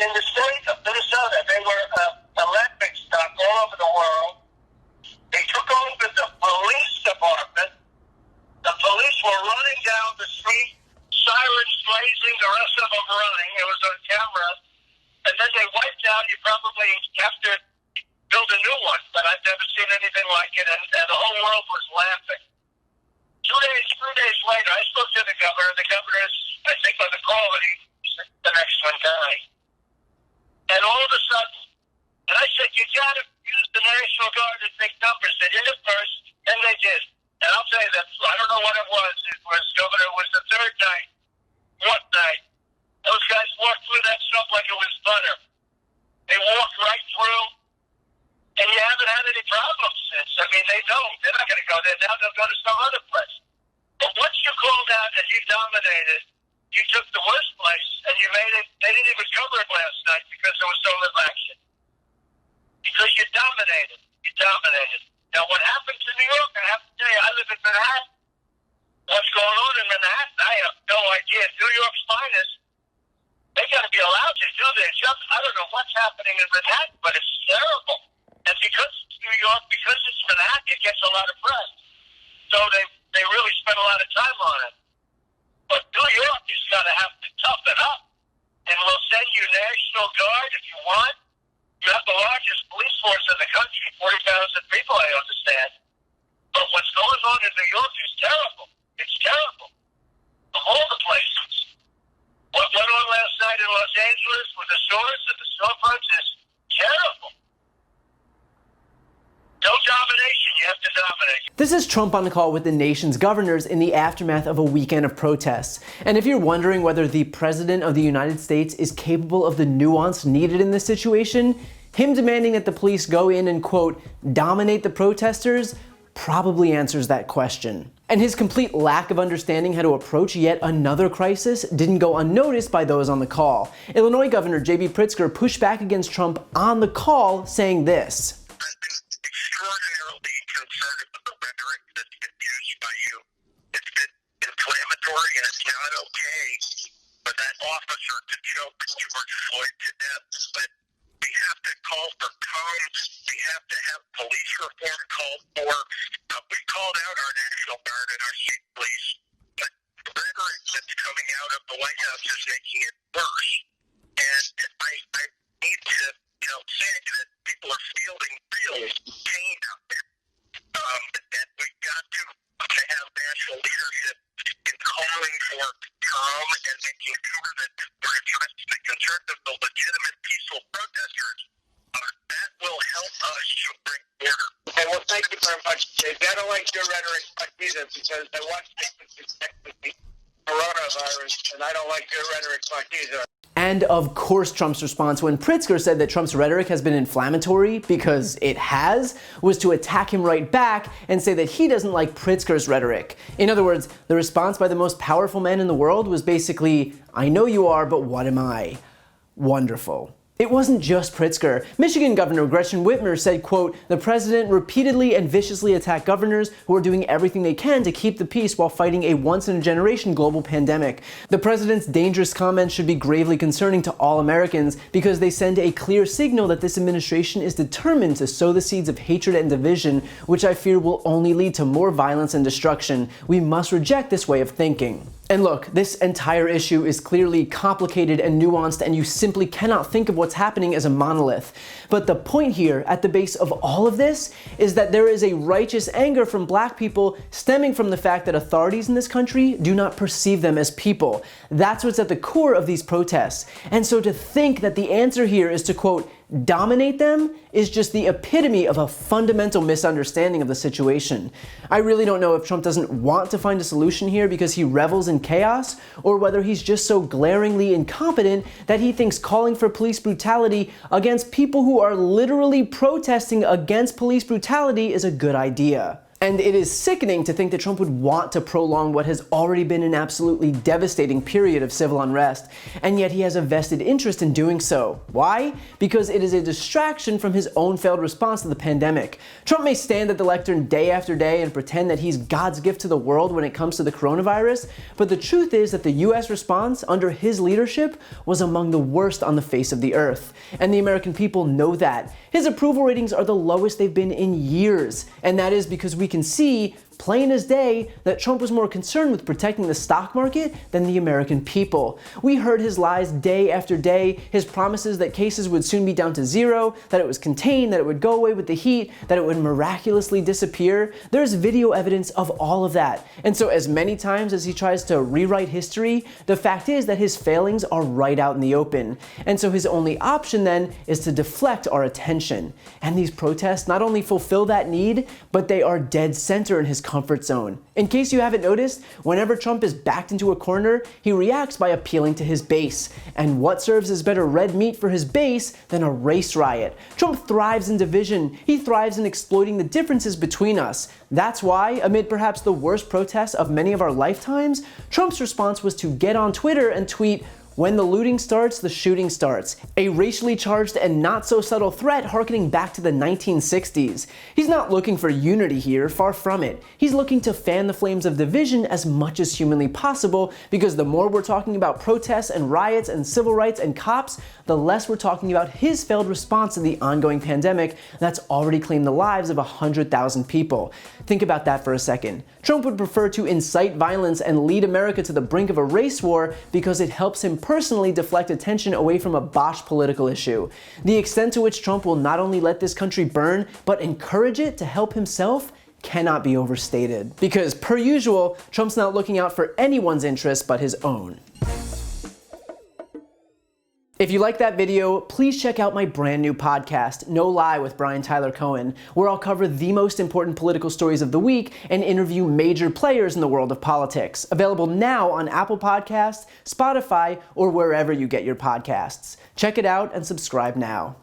in the state of Minnesota, they were a laughing stock all over the world. They took over the police department. The police were running down the street, sirens blazing, the rest of them running. It was on camera. And then they wiped out. You probably have to build a new one, but I've never seen anything like it. And the whole world was laughing. 3 days later, I spoke to the governor. The governor is, I think, on the call, and he's the next one dying. And all of a sudden, and I said, you got to use the National Guard in big numbers. They did it first, and they did. And I'll tell you that, I don't know what it was. Governor, it was the third night, fourth night. Those guys walked through that stuff like it was butter. They walked right through, and you haven't had any problems since. I mean, they don't. They're not going to go there now. They'll go to some other place. But once you called out and you dominated, you took the worst place, and you made it. They didn't even cover it last night because there was so little action. Because you dominated. You dominated. Now, what happened to New York, I have to tell you, I live in Manhattan. What's going on in Manhattan, I have no idea. New York's finest, they got to be allowed to do their job. I don't know what's happening in Manhattan, but it's terrible. And because it's New York, because it's Manhattan, it gets a lot of press. So they really spend a lot of time on it. But New York has got to have to toughen up. And we'll send you National Guard if you want. You have the largest police force in the country, 40,000 people, I understand. But what's going on in New York is terrible. It's terrible. Of all the places. What went on last night in Los Angeles with the stores and the storefronts is terrible. No domination. You have to dominate. This is Trump on the call with the nation's governors in the aftermath of a weekend of protests. And if you're wondering whether the President of the United States is capable of the nuance needed in this situation, him demanding that the police go in and, quote, dominate the protesters probably answers that question. And his complete lack of understanding how to approach yet another crisis didn't go unnoticed by those on the call. Illinois Governor J.B. Pritzker pushed back against Trump on the call, saying this. Extraordinarily concerned with the rhetoric that's been used by you. It's been inflammatory and it's not okay for that officer to choke George Floyd to death. But we have to call for calm. We have to have police reform called for. We called out our National Guard and our state police. But the rhetoric that's coming out of the White House is making it worse. And I need to say that people are feeling real pain out there. And we've got to have national leadership in calling for calm and making sure that we're addressing the concerns of the legitimate peaceful protesters. That will help us to bring order. Okay, well, thank you very much, Jay. I don't like your rhetoric much either because I watched the coronavirus and I don't like your rhetoric much either. And of course, Trump's response when Pritzker said that Trump's rhetoric has been inflammatory, because it has, was to attack him right back and say that he doesn't like Pritzker's rhetoric. In other words, the response by the most powerful man in the world was basically, I know you are, but what am I? Wonderful. It wasn't just Pritzker. Michigan Governor Gretchen Whitmer said, quote, the president repeatedly and viciously attacked governors who are doing everything they can to keep the peace while fighting a once-in-a-generation global pandemic. The president's dangerous comments should be gravely concerning to all Americans because they send a clear signal that this administration is determined to sow the seeds of hatred and division, which I fear will only lead to more violence and destruction. We must reject this way of thinking. And look, this entire issue is clearly complicated and nuanced, and you simply cannot think of what's happening as a monolith. But the point here, at the base of all of this, is that there is a righteous anger from black people stemming from the fact that authorities in this country do not perceive them as people. That's what's at the core of these protests. And so to think that the answer here is to, quote, dominate them is just the epitome of a fundamental misunderstanding of the situation. I really don't know if Trump doesn't want to find a solution here because he revels in chaos, or whether he's just so glaringly incompetent that he thinks calling for police brutality against people who are literally protesting against police brutality is a good idea. And it is sickening to think that Trump would want to prolong what has already been an absolutely devastating period of civil unrest, and yet he has a vested interest in doing so. Why? Because it is a distraction from his own failed response to the pandemic. Trump may stand at the lectern day after day and pretend that he's God's gift to the world when it comes to the coronavirus, but the truth is that the US response under his leadership was among the worst on the face of the earth. And the American people know that. His approval ratings are the lowest they've been in years, and that is because we can see, plain as day, that Trump was more concerned with protecting the stock market than the American people. We heard his lies day after day, his promises that cases would soon be down to zero, that it was contained, that it would go away with the heat, that it would miraculously disappear. There's video evidence of all of that. And so as many times as he tries to rewrite history, the fact is that his failings are right out in the open. And so his only option then is to deflect our attention. And these protests not only fulfill that need, but they are dead center in his comfort zone. In case you haven't noticed, whenever Trump is backed into a corner, he reacts by appealing to his base. And what serves as better red meat for his base than a race riot? Trump thrives in division. He thrives in exploiting the differences between us. That's why, amid perhaps the worst protests of many of our lifetimes, Trump's response was to get on Twitter and tweet, "When the looting starts, the shooting starts," a racially charged and not so subtle threat harkening back to the 1960s. He's not looking for unity here, far from it. He's looking to fan the flames of division as much as humanly possible, because the more we're talking about protests and riots and civil rights and cops, the less we're talking about his failed response to the ongoing pandemic that's already claimed the lives of 100,000 people. Think about that for a second. Trump would prefer to incite violence and lead America to the brink of a race war because it helps him personally deflect attention away from a botched political issue. The extent to which Trump will not only let this country burn, but encourage it to help himself cannot be overstated. Because, per usual, Trump's not looking out for anyone's interests but his own. If you like that video, please check out my brand new podcast, No Lie with Brian Tyler Cohen, where I'll cover the most important political stories of the week and interview major players in the world of politics. Available now on Apple Podcasts, Spotify, or wherever you get your podcasts. Check it out and subscribe now.